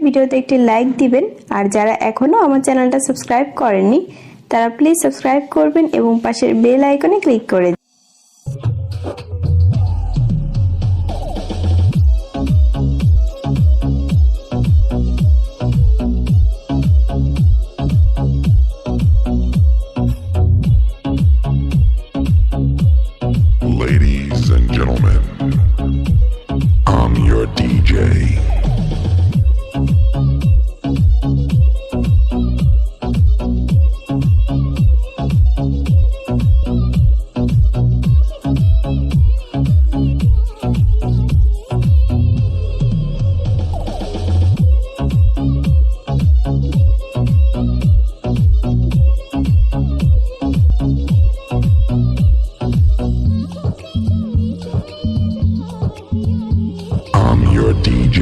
ভিডিওতে একটি লাইক দিবেন। আর যারা এখনো আমার চ্যানেলটা সাবস্ক্রাইব করেননি তারা প্লিজ সাবস্ক্রাইব করবেন এবং পাশের বেল আইকনে ক্লিক করে দিন। Ladies and gentlemen, I'm your DJ. I'm your DJ.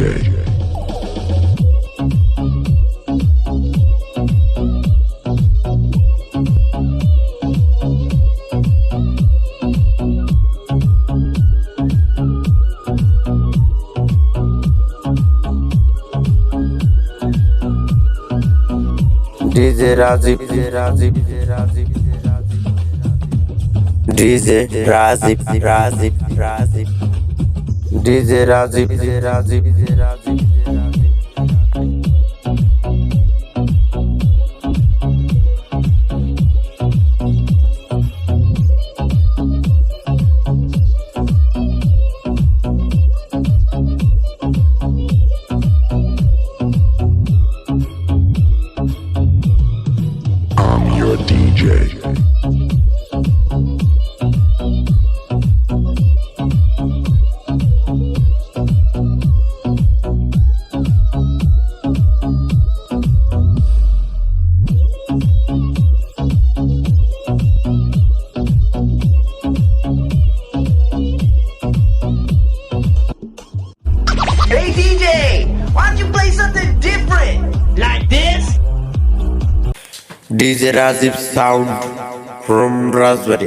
DJ Razib, DJ Razib, DJ Razib, Razib, Razib, DJ Razib, DJ Razib, DJ Razib. I'm your DJ. Hey DJ, why don't you play something different? Like this? DJ Razib sound from Raspberry.